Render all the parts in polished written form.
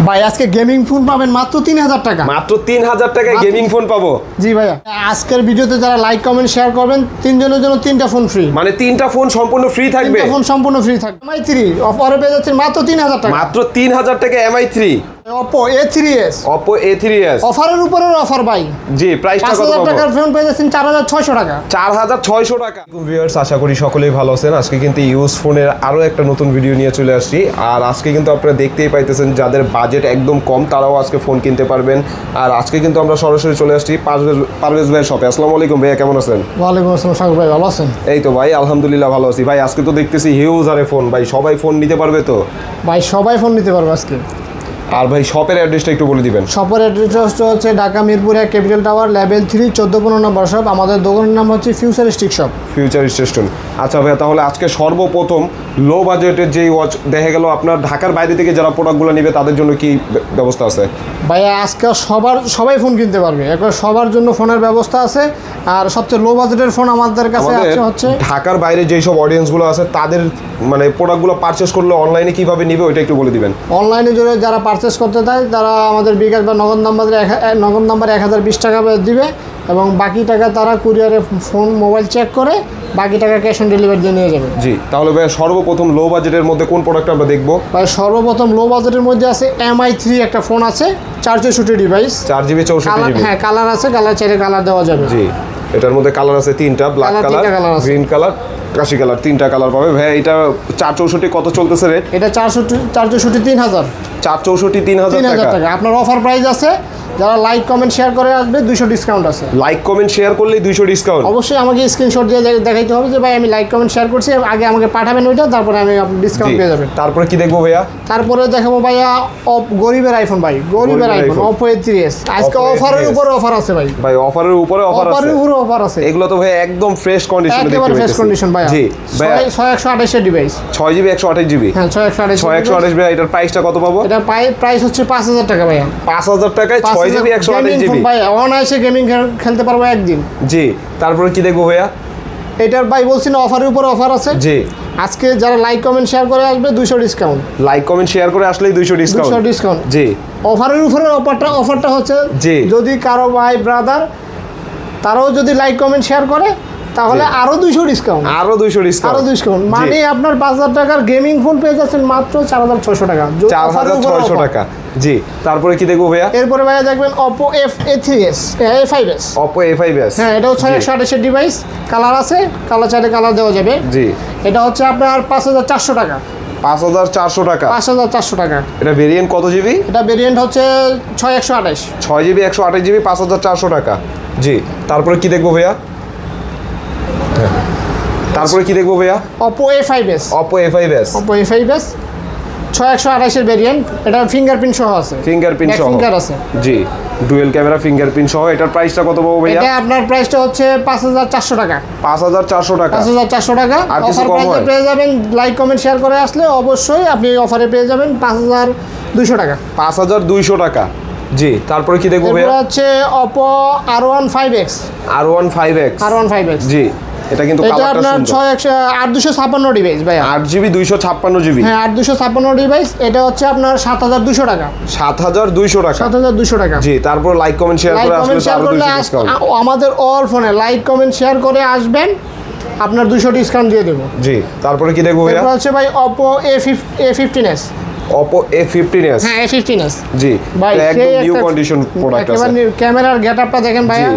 ভাই আজকে gaming phone পাবেন মাত্র 3000 টাকা। মাত্র 3000 টাকায় গেমিং ফোন পাবো? জি ভাইয়া, আজকের ভিডিওতে যারা লাইক কমেন্ট শেয়ার করবেন তিনজনের জন্য 3টা ফোন ফ্রি। মানে 3টা ফোন সম্পূর্ণ ফ্রি থাকবে? 3টা ফোন সম্পূর্ণ ফ্রি থাকবে। MI3 অফারে পেয়ে যাচ্ছেন মাত্র 3000 টাকা। মাত্র 3000 টাকা MI3। Oppo A3s অফারের উপরে অফার ভাই। জি, প্রাইসটা কত? 5000 টাকার ফোন পেয়ে যাচ্ছেন 4600 টাকা। 4600 টাকা। ভিউয়ার্স, আশা করি সকলেই ভালো আছেন। আজকে কিন্তু ইউজ ফোনের আরো একটা নতুন ভিডিও নিয়ে চলে আসছি। আর আজকে কিন্তু আপনারা দেখতেই পাইতেছেন যাদের বাজেট একদম কম তারাও আজকে ফোন কিনতে পারবেন। আর আজকে কিন্তু আমরা সরাসরি চলে আসছি পারভেজ ভাইয়ের শপে। আসসালামু আলাইকুম ভাইয়া, কেমন আছেন? ওয়ালাইকুম আসসালাম সাগর ভাই, ভালো আছেন? এই তো ভাই, আলহামদুলিল্লাহ ভালো আছি। ভাই আজকে তো দেখতেছি হিউজ আরে ফোন, ভাই সবাই ফোন নিতে পারবে তো? ভাই সবাই ফোন নিতে পারবে আজকে। আর ভাই শপের অ্যাড্রেসটা একটু বলে দিবেন। শপের অ্যাড্রেসটা হচ্ছে Dhaka Mirpur 1 capital tower level 3 14-15 নম্বর শপ। আমাদের দোকানের নাম হচ্ছে ফিউচারিস্টিক শপ। Future station. আচ্ছা ভাইয়া, তাহলে আজকে সর্বপ্রথম লো বাজেটের যেই ওয়াচ দেখা গেল আপনার ঢাকার বাইরে থেকে যারা প্রোডাক্টগুলো নেবে তাদের জন্য কি ব্যবস্থা আছে? ভাইয়া আজকে সবাই ফোন কিনতে পারবে, একবার সবার জন্য ফোনের ব্যবস্থা আছে। আর সবচেয়ে লো বাজেটের ফোন আমাদের কাছে আছে হচ্ছে ঢাকার বাইরে যেই সব অডিয়েন্সগুলো আছে তাদের মানে প্রোডাক্টগুলো পারচেস করলে অনলাইনে কিভাবে নেবে ওইটা একটু বলে দিবেন। অনলাইনে জুড়ে যারা পারচেস করতে চায় তারা আমাদের বিকাশ বা নগদ নাম্বারে 1020 টাকা দিবে এবং বাকি টাকা তারা কুরিয়ারে ফোন মোবাইল চেক করে বাকি টাকা ক্যাশ অন ডেলিভারি দিয়ে নিয়ে যাবে। জি, তাহলে ভাই সর্বপ্রথম লো বাজেটের মধ্যে কোন প্রোডাক্ট আমরা দেখবো? ভাই সর্বপ্রথম লো বাজেটের মধ্যে আছে MI3 একটা ফোন আছে, 464 ডিভাইস, 4GB 64GB। হ্যাঁ, কালার আছে, কালার চাইলে কালার দেওয়া যাবে। জি, এটার মধ্যে কালার আছে 3টা, ব্ল্যাক কালার, গ্রিন কালার, কাশি কালার, 3টা কালার পাবে। ভাই এটা 464 কত চলতেছে রেট? এটা 464 3000। 464 3000 টাকা আপনার অফার প্রাইস আছে। যারা লাইক কমেন্ট শেয়ার করে আসবে 200 ডিসকাউন্ট আছে। লাইক কমেন্ট শেয়ার করলেই 200 ডিসকাউন্ট? অবশ্যই আমাকে স্ক্রিনশট দিয়ে দেখাইতে হবে যে ভাই আমি লাইক কমেন্ট শেয়ার করছি, আগে আমাকে পাঠাবেন ওইটা, তারপরে আমি ডিসকাউন্ট পেয়ে যাবেন। তারপরে কি দেখবো ভাইয়া? তারপরে দেখাবো ভাইয়া গরিবের আইফোন। ভাই গরিবের আইফোন Oppo A3s আজকে অফারের উপরে অফার আছে ভাই। ভাই অফারের উপরে অফার আছে? অফারের উপরে অফার আছে। এগুলো তো ভাই একদম ফ্রেশ কন্ডিশনে দেখতে একেবারে ফ্রেশ কন্ডিশন ভাই। জি ভাই, 6128 এর ডিভাইস, 6GB 128GB। হ্যাঁ 628 ভাই, এটার প্রাইসটা কত পাবো? এটা প্রাইস হচ্ছে 5000 টাকা ভাইয়া। 5000 টাকায় 6GB 128GB ভাই অনায়াসে গেমিং খেলতে পারবো একদিন। জি, তারপরে কি দেখবো ভাইয়া? এটার ভাই বলছি না অফারের উপর অফার আছে। জি, আজকে যারা লাইক কমেন্ট শেয়ার করে আসবে 200 ডিসকাউন্ট। লাইক কমেন্ট শেয়ার করে আসলেই 200 ডিসকাউন্ট। জি, অফারের উপরে অফারটা হচ্ছে জি, যদি কারো ভাই ব্রাদার তারাও যদি লাইক কমেন্ট শেয়ার করে তাহলে আরো 200 ডিসকাউন্ট। আরো 200 ডিসকাউন্ট মানে আপনার 5000 টাকার গেমিং ফোন পেয়ে যাচ্ছেন মাত্র 4600 টাকা। 4600 টাকা। জি, তারপরে কি দেখবো ভাইয়া? এরপরে ভাইয়া দেখবেন Oppo A5s। Oppo A5s, হ্যাঁ, এটাও 6128 এর ডিভাইস, কালার আছে, কালার চাইলে কালার দেওয়া যাবে। জি, এটা হচ্ছে আপনার 5400 টাকা। 5400 টাকা? 5400 টাকা। এটা ভেরিয়েন্ট কত জিবি? এটা ভেরিয়েন্ট হচ্ছে 6128। 6GB 128GB, 5400 টাকা। জি, তারপরে কি দেখবো ভাইয়া? তারপরে কি দেখবো ভাইয়া? Oppo A5s। Oppo A5s 6128 এর ভেরিয়েন্ট, এটা ফিঙ্গারপ্রিন্ট সহ আছে। ফিঙ্গারপ্রিন্ট সহ ফিঙ্গার আছে। জি, ডুয়েল ক্যামেরা ফিঙ্গারপ্রিন্ট সহ। এটার প্রাইসটা কত পাবো ভাইয়া? এটা আপনার প্রাইসটা হচ্ছে 5400 টাকা। 5400 টাকা? 5400 টাকা। আর কিছু অফার কম প্রাইসে হয়? পেয়ে যাবেন, লাইক কমেন্ট শেয়ার করে আসলে অবশ্যই আপনি অফারে পেয়ে যাবেন 5200 টাকা। 5200 টাকা। জি, তারপরে কি দেখবো ভাইয়া? এটা হচ্ছে Oppo R15X। R15X। জি, এটা কিন্তু এটা কালারটা আপনার সুন্দর। 8256 ডিভাইস ভাই। 8GB 256GB। হ্যাঁ, 8256 ডিভাইস। এটা হচ্ছে আপনার 7200 টাকা। 7200 টাকা? 7200 টাকা। জি, তারপর লাইক কমেন্ট শেয়ার করে আসলে আরো 200 ডিসকাউন্ট। আমাদের অল ফোনে লাইক কমেন্ট শেয়ার করে আসবেন, আপনার 200 ডিসকাউন্ট দিয়ে দেবো। জি, তারপরে কি দেখবো ভাইয়া? এরপর হচ্ছে ভাই Oppo A15s। Oppo A15s। হ্যাঁ, A15s। জি, ভাই একদম নিউ কন্ডিশন প্রোডাক্ট আছে। একেবারে ক্যামেরার গেটআপটা দেখেন ভাইয়া,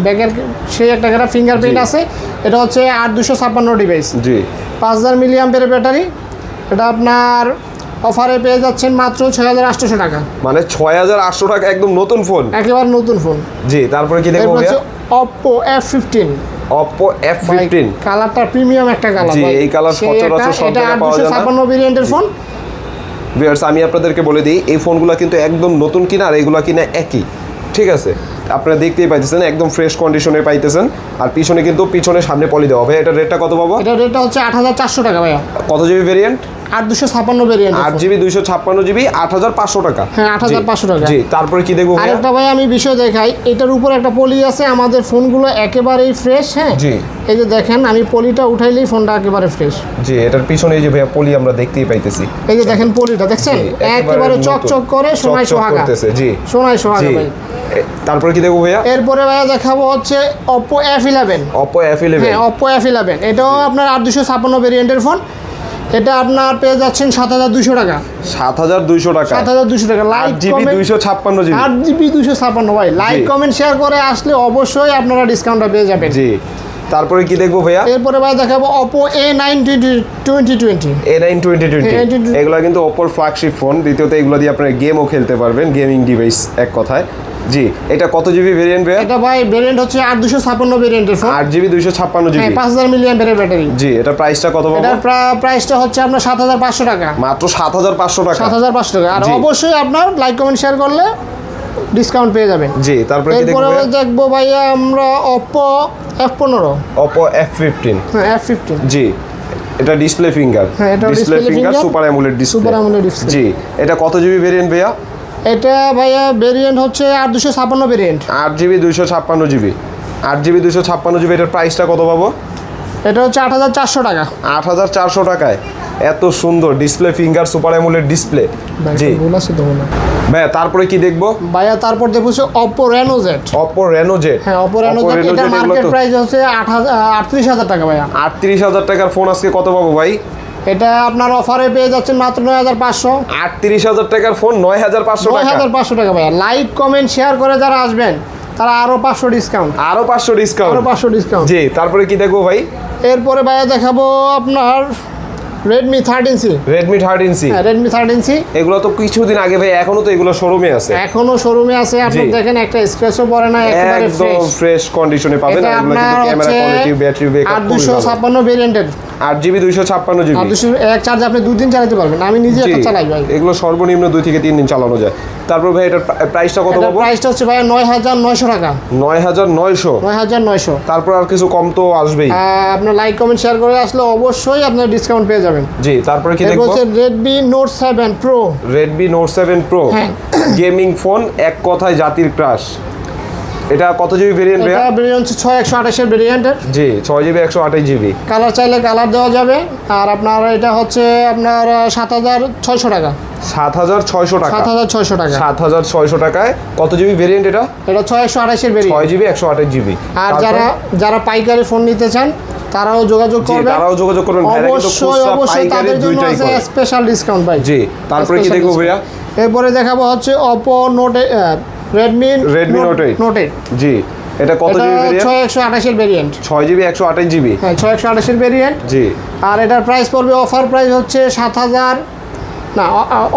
ব্যাকের সেই একটা গেটআপ, ফিঙ্গারপ্রিন্ট আছে। এটা হচ্ছে 8256 ডিভাইস। জি, 5000 মিলিঅ্যাম্পিয়ারের ব্যাটারি। এটা আপনার অফারে পেয়ে যাচ্ছেন মাত্র 6800 টাকা। মানে 6800 টাকা, একদম নতুন ফোন, একেবারে নতুন ফোন। জি, তারপরে কি দেখবো এরপর ভাইয়া? হচ্ছে Oppo F15। Oppo F15। কালারটা প্রিমিয়াম একটা কালার। জি, এই কালার সচরাচর সব জায়গায় পাওয়া যায় না। 8256 ভেরিয়েন্টের ফোন। ভিউয়ার্স, আমি আপনাদেরকে বলে দিই এই ফোনগুলো কিন্তু একদম নতুন কিনা আর এগুলো কিনা একই, ঠিক আছে? আপনারা দেখতেই পাইতেছেন একদম ফ্রেশ কন্ডিশনে পাইতেছেন। আর পিছনে সামনে পলি দেওয়া। ভাই এটার রেটটা কত পাবো? এটার রেটটা হচ্ছে 8400 টাকা ভাইয়া। কত GB variant? 8 256 variant. 8GB 256GB 8500 টাকা। হ্যাঁ 8500 টাকা। জি, তারপরে কি দেখবো ভাইয়া? আরেকটা ভাই আমি বিষয় দেখাই, এটার উপর একটা পলি আছে, আমাদের ফোনগুলো একেবারেই ফ্রেশ। হ্যাঁ জি। এই যে দেখেন, আমি পলিটা উঠাইলেই ফোনটা একেবারে ফ্রেশ। জি, এটার পিছনে এই যে ভাইয়া পলি আমরা দেখতেই পাইতেছি। এই যে দেখেন পলিটা দেখছেন, জি, একেবারে নতুন। চকচক করে সোনায় চকচক সোহাগা। করতেছে। জি সোনায় সোহাগা জি। ভাই। তারপরে কি দেখবো ভাইয়া? এরপরে ভাইয়া দেখাবো হচ্ছে Oppo F11। Oppo F11। হ্যাঁ Oppo F11, এটাও আপনার 8 256 ভেরিয়েন্টের ফোন। এটা আপনার পেয়ে যাচ্ছেন 7200 টাকা। 7200 টাকা। 7200 টাকা। Like 8GB comment 256GB। 8GB 256 ভাই। লাইক জি। কমেন্ট শেয়ার করে আসলে অবশ্যই আপনারা ডিসকাউন্টটা পেয়ে যাবেন। জি, তারপরে কি দেখবো ভাইয়া? এরপরে ভাই দেখাবো Oppo A9 2020। A9 2020। A9 এগুলো কিন্তু Oppo ফ্ল্যাগশিপ ফোন। দ্বিতীয়ত এগুলো দিয়ে আপনারা গেমও খেলতে পারবেন, গেমিং ডিভাইস এক কথায়। জি, এটা কত জিবি ভেরিয়েন্ট ভাইয়া? এটা ভাই ভেরিয়েন্ট হচ্ছে 8 256 ভেরিয়েন্টের ফোন। 8GB 256GB। হ্যাঁ 5000 মিলিঅ্যাম্পিয়ারের ব্যাটারি। জি, এটা প্রাইসটা কত পাবো? এটার প্রাইসটা হচ্ছে আপনার 7500 টাকা। মাত্র 7500 টাকা। 7500 টাকা। আর জি। অবশ্যই আপনার লাইক কমেন্ট শেয়ার করলে ডিসকাউন্ট পেয়ে যাবেন। জি, তারপরে কি দেখবো এরপরে ভাইয়া? দেখবো ভাইয়া আমরা Oppo F15। Oppo F15। হ্যাঁ F15। জি, এটা ডিসপ্লে ফিঙ্গার। হ্যাঁ, এটাও display display finger, finger, super AMOLED display. Super AMOLED display. জি, এটা কত জিবি ভেরিয়েন্ট ভাইয়া? এটা ভাইয়া ভেরিয়েন্ট হচ্ছে 8 256 variant. 8GB 256GB। 8GB 256GB। এটার প্রাইসটা কত পাবো? এটা হচ্ছে 8400 টাকা। 8400 টাকায় এত সুন্দর display finger, super AMOLED display. জি ভুল আছে তো মনে হয়। ভাইয়া, তারপরে কি দেখবো? ভাইয়া তারপর দেখবো হচ্ছে Oppo Reno Z। Oppo Reno Z। হ্যাঁ Oppo Reno Z, Reno এটা Z এগুলো মার্কেট তো প্রাইস হচ্ছে 38000 টাকা ভাইয়া। 38000 টাকার ফোন আজকে কত পাবো ভাই? এটা আপনার অফারে পেয়ে যাচ্ছেন মাত্র 9500। 38000 টাকার ফোন 9500 টাকা। 9500 টাকা ভাইয়া। লাইক কমেন্ট শেয়ার করে যারা আসবেন তারা আরো 500 ডিসকাউন্ট। আরো 500 ডিসকাউন্ট। আরো 500 ডিসকাউন্ট। জি, তারপরে কি দেখবো ভাই? এরপরে ভাইয়া দেখাবো আপনার Redmi 13C। Redmi 13C। হ্যাঁ Redmi 13C। এগুলো তো কিছুদিন আগে ভাই, এখনো তো এগুলো শোরুমে আছে। এখনো শোরুমে আছে। আপনি জি। দেখেন একটা স্ক্র্যাচও পড়ে না, একেবারে একদম ফ্রেশ। ফ্রেশ কন্ডিশনে পাবেন। এটা আর এগুলো আপনার কিন্তু ক্যামেরা হচ্ছে কোয়ালিটি, ব্যাটারি ব্যাকআপ 8 খুবই ভালো। 256 ভেরিয়েন্টের। 8GB 256GB। 8 এক চার্জ আপনি 2 দিন চালাতে পারবেন। আমি নিজে জি, একটা চালাই ভাই। এগুলো সর্বনিম্ন 2 থেকে 3 দিন চালানো যায়। তারপর ভাই এটার প্রাইসটা কত এটার পাবো? প্রাইসটা হচ্ছে ভাই 9900 টাকা। 9900। 9900। তারপর আর কিছু কম তো আসবেই। আপনার লাইক কমেন্ট শেয়ার করে আসলে অবশ্যই আপনার ডিসকাউন্ট পেয়ে যাবেন। জি, তারপরে কি এরপর দেখবো? হচ্ছে Redmi Note 7 Pro। Redmi Note 7 Pro। হ্যাঁ। গেমিং ফোন, এক কথায় জাতির ক্রাশ। এটা কত জিবি ভেরিয়েন্ট ভাইয়া? এটা ভেরিয়েন্ট হচ্ছে 6128 এর ভেরিয়েন্টের। জি, 6GB 128GB। কালার চাইলে কালার দেওয়া যাবে। আর আপনার এটা হচ্ছে আপনার 7600 টাকা। 7600 টাকা। 7600 টাকা। 7600 টাকায় কত জিবি ভেরিয়েন্ট এটা? এটা 6128 এর ভেরিয়েন্ট। 6GB 128GB। আর তারপর? যারা পাইকারি ফোন নিতে চান তারাও যোগাযোগ জি, করবেন। তারাও যোগাযোগ করবেন। ভাইরা কিন্তু অবশ্যই খুচরা অবশ্যই পাইকারি তাদের জন্য দুইটাই আছে করে। স্পেশাল ডিসকাউন্ট ভাই। জি, তারপরে কি Special দেখবো discount। ভাইয়া? এরপরে দেখাবো হচ্ছে Oppo Redmi Note 8। Note 8। জি, এটা কত এটা জিবি ভেরিয়েন্ট? 6128 এর ভেরিয়েন্ট। 6GB 128GB। হ্যাঁ 6128 এর ভেরিয়েন্ট। জি, আর এটার প্রাইস পড়বে, অফার প্রাইস হচ্ছে 7000, না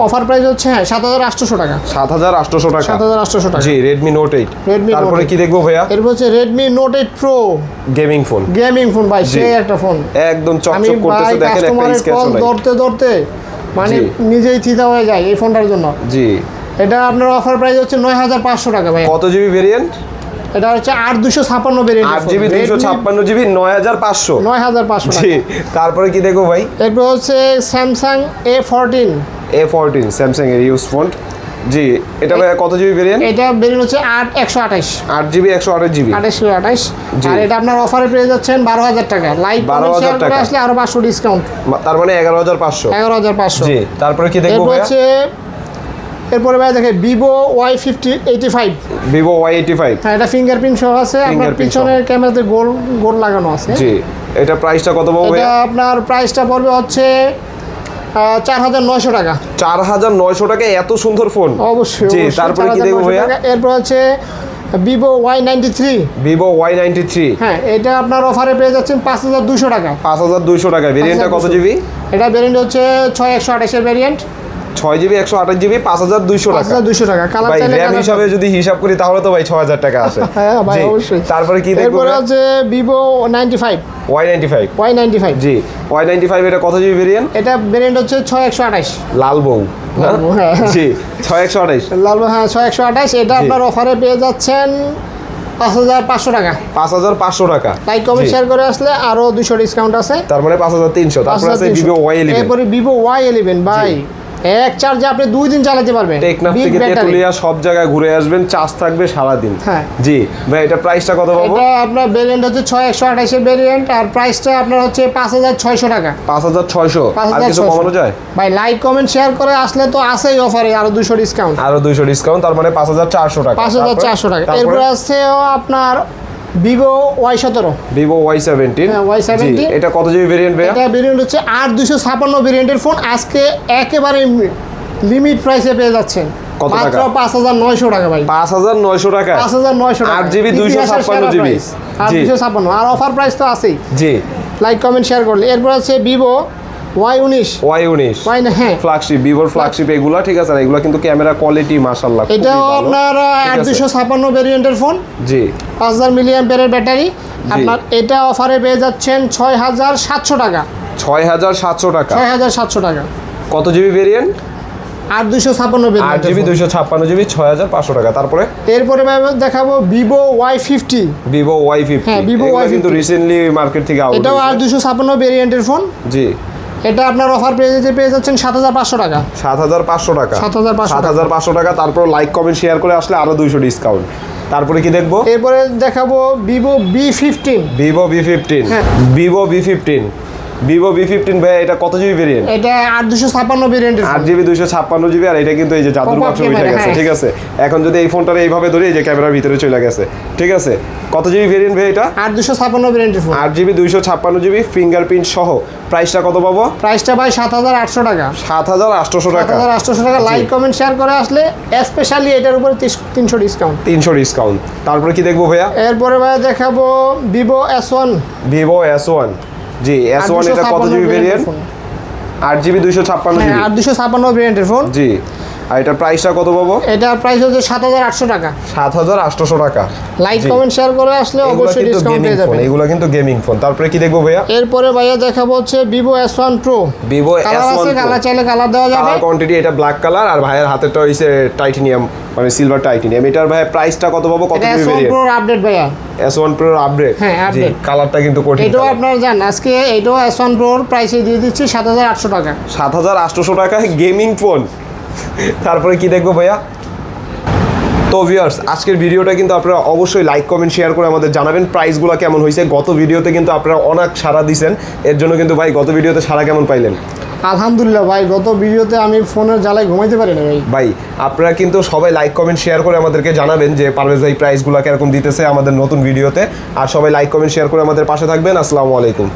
অফার প্রাইস হচ্ছে হ্যাঁ 7800 টাকা। 7800 টাকা। 7800 টাকা। জি, Redmi Note 8। Redmi Note তারপরে 8। কি দেখবো ভাইয়া? এরপর হচ্ছে Redmi Note 8 Pro। Gaming phone, gaming phone ভাই, জি। সেই একটা ফোন। একদম আমি চকচক করতেছে, ভাই দেখেন একটা কাস্টমারের স্ক্র্যাচও কল নাই। ধরতে মানে জি। নিজেই থিতা হয়ে যায় এই ফোনটার জন্য। জি, এটা আপনার অফার প্রাইস হচ্ছে 9500 টাকা ভাই। কত জিবি ভেরিয়েন্ট? এটা হচ্ছে 8 256 ভেরিয়েন্ট। 8GB 256GB 9500। 9500 টাকা। জি, তারপরে কি দেখবো ভাই? এরপর হচ্ছে Samsung A14। A14 স্যামসাং এর ইউজ ফোন। জি, এটা ভাই কত জিবি ভেরিয়েন্ট? এটা ভেরিয়েন্ট হচ্ছে 8128। 8GB 128GB। 2828। জি। আর এটা আপনার অফারে পেয়ে যাচ্ছেন 12000 টাকা। লাইক 12,000 শেয়ার করে টাকা। আসলে আরো 500 ডিসকাউন্ট। তার মানে 11500। 11500। জি, তারপরে কি দেখবো এরপর ভাইয়া? হচ্ছে এরপরে ভাই দেখে Vivo Y85। Vivo Y85। হ্যাঁ এটা ফিঙ্গারপ্রিন্ট সহ আছে। আপনার Fingerprint পিছনের ক্যামেরাতে গোল লাগানো আছে। জি, এটা প্রাইসটা কত পাবো এটা ভাইয়া? আপনার প্রাইসটা পড়বে হচ্ছে 4900 টাকা। 4900 টাকায় এত সুন্দর ফোন। অবশ্যই জি, অবশ্যই, তারপরে কি 4900 দেখবো ভাইয়া? টাকা। এরপর হচ্ছে Vivo Y93। Vivo Y93। হ্যাঁ এটা আপনার অফারে পেয়ে যাচ্ছেন 5200 টাকা। 5200 টাকায়। ভেরিয়েন্টটা কত 5200 জিবি? এটা ভেরিয়েন্ট হচ্ছে 6128 এর ভেরিয়েন্ট। 6GB 128GB 5200 টাকা। 5200 টাকা। কালার ভাই চাইলে র্যাম কালার হিসাবে যদি হিসাব করি তাহলে তো ভাই 6000 টাকা আসে। হ্যাঁ ভাই জি, অবশ্যই। তারপরে কি দেখবো এরপরে ভাইয়া? হচ্ছে Vivo 95। Y95। Y95। জি, Y95 এটা কত জিবি ভেরিয়েন্ট? এটা ভেরিয়েন্ট হচ্ছে 6128। লাল বউ। লাল বউ, হ্যাঁ। জি, 6128। লাল হ্যাঁ 6128। এটা জি। আপনার অফারে পেয়ে যাচ্ছেন 5,500 টাকা। 5,500 টাকা। লাইক কমেন্ট শেয়ার করে আসলে আরো 200 ডিসকাউন্ট আছে। তার মানে 5,300। তারপর আছে Vivo Y11। এরপরে Vivo Y11 ভাই, এক চার্জে আপনি 2 দিন চালাতে পারবেন। টেকনাফ Big থেকে battery। তেতুলিয়া সব জায়গায় ঘুরে আসবেন, চার্জ থাকবে সারা দিন। হ্যাঁ জি ভাই, এটা প্রাইসটা কত পাবো? এটা আপনার ভেরিয়েন্ট হচ্ছে 6128 এর ভেরিয়েন্ট, আর প্রাইসটা আপনার হচ্ছে 5,600 টাকা। 5,600। আর কিছু কমানো যায় ভাই? লাইক কমেন্ট শেয়ার করে আসলে তো আছেই অফারে আরো 200 ডিসকাউন্ট। আরো 200 ডিসকাউন্ট, তার মানে 5,400 টাকা। 5,400 টাকা। তারপরে এরপরে আছে আপনার Vivo Y17। Vivo Y17। হ্যাঁ, Y17 জি, এটা কত জিবি ভেরিয়েন্ট ভাইয়া? এটা ভেরিয়েন্ট হচ্ছে 8256 ভেরিয়েন্টের ফোন। আজকে একেবারে লিমিট প্রাইসে পেয়ে যাচ্ছেন কত টাকা? মাত্র 5,900 টাকা ভাই। 5,900 টাকা। 5,900 টাকা। 8GB 256 GB। জি। 856 আর অফার প্রাইস তো আছেই। জি। লাইক কমেন্ট শেয়ার করলে। এরপর আছে Vivo Y19। Y19 হ্যাঁ, ফ্ল্যাগশিপ, ভিভোর ফ্ল্যাগশিপ এগুলা, ঠিক আছে। আর এগুলা কিন্তু ক্যামেরা কোয়ালিটি মাশাআল্লাহ খুবই এটাও ভালো। আপনার ঠিক আছে? 8256 ভেরিয়েন্টের ফোন, জি। 5000 মিলিঅ্যাম্পিয়ারের ব্যাটারি। আপনার এটা অফারে পেয়ে যাচ্ছেন 6,700 টাকা। 6,700 টাকা। 6,700 টাকা। কত GB variant? 8256 variant. 8GB 256GB 6,500 টাকা। তারপরে এরপরে দেখাবো Vivo Y50। Vivo Y50। হ্যাঁ, Vivo এগুলা Y50 কিন্তু রিসেন্টলি মার্কেট থেকে আউট এটাও হয়েছে। 8256 ভেরিয়েন্টের ফোন। জি। এটা আপনার অফার পেয়ে যাচ্ছেন 7,500 টাকা। 7,500 টাকা। 7,500 টাকা। তারপর লাইক কমেন্ট শেয়ার করে আসলে আরো 200 ডিসকাউন্ট। তারপরে কি দেখবো? এরপরে দেখাবো Vivo B15। Vivo B15। হ্যাঁ। Vivo B15। Vivo B15 ভাই, এটা কত জিবি ভেরিয়েন্ট? এটা 8256 ভেরিয়েন্টের ফোন। 8GB 256GB। আর এটা কিন্তু এই যে জাদুর Pop-up বাক্স উঠে camera, গেছে, হ্যাঁ। ঠিক আছে। এখন যদি এই ফোনটারে এইভাবে ধরি, এই যে ক্যামেরার ভিতরে চলে গেছে, ঠিক আছে। কত জিবি ভেরিয়েন্ট ভাই এটা? 8256 ভেরিয়েন্টের ফোন। 8GB 256GB ফিঙ্গারপ্রিন্ট সহ। প্রাইসটা কত পাবো? প্রাইসটা ভাই 7,800 টাকা। 7,800 টাকা। 7,800 টাকা। লাইক কমেন্ট শেয়ার করে আসলে স্পেশালি এটার উপরে 300 ডিসকাউন্ট। 300 ডিসকাউন্ট। তারপরে কি দেখবো ভাইয়া? এরপরে ভাই দেখাবো Vivo S1। Vivo S1। জি, S1 এটা কত জিবি ভেরিয়েন্ট? 8GB 256GB। হ্যাঁ, 8256 ভেরিয়েন্টের ফোন। জি। আর এটার প্রাইসটা কত পাবো? এটার প্রাইস হচ্ছে 7,800 টাকা। 7,800 টাকা। লাইক জি। কমেন্ট শেয়ার করে আসলে এগুলা অবশ্যই কিন্তু ডিসকাউন্ট গেমিং পেয়ে ফোন, যাবেন। এগুলা কিন্তু গেমিং ফোন। তারপরে কি দেখবো ভাইয়া? এরপরে ভাইয়া দেখাবো হচ্ছে Vivo S1 Pro। Vivo colour S1 আছে, Pro। কালার চাইলে কালার দেওয়া যাবে। কালার কোয়ান্টিটি এটা ব্ল্যাক কালার, আর ভাইয়ের হাতেরটা হইছে টাইটেনিয়াম, মানে সিলভার টাইটেনিয়াম। এটার ভাই প্রাইসটা কত পাবো? কত এটা GB S1 variant? Pro update ভাইয়া। S1 Pro update. হ্যাঁ, জি, update। কালারটা কিন্তু কঠিন। এটাও আপনার জান আজকে এটাও S1 Pro প্রাইসে দিয়ে দিচ্ছি 7,800 টাকা। 7,800 টাকায় গেমিং ফোন। তারপরে কি দেখবো ভাইয়া? তো ভিউয়ার্স, আজকের ভিডিওটা কিন্তু আপনারা অবশ্যই লাইক কমেন্ট শেয়ার করে আমাদের জানাবেন প্রাইসগুলো কেমন হয়েছে। গত ভিডিওতে কিন্তু আপনারা অনেক সাড়া দিয়েছেন, এর জন্য কিন্তু ভাই গত ভিডিওতে সাড়া কেমন পাইলেন? আলহামদুলিল্লাহ ভাই, গত ভিডিওতে আমি ফোনের জ্বালায় ঘুমাইতে পারি না ভাই। ভাই আপনারা কিন্তু সবাই লাইক কমেন্ট শেয়ার করে আমাদেরকে জানাবেন যে পারভেজ ভাই প্রাইসগুলো কিরকম দিতেছে আমাদের নতুন ভিডিওতে। আর সবাই লাইক কমেন্ট শেয়ার করে আমাদের পাশে থাকবেন। আসসালামু আলাইকুম।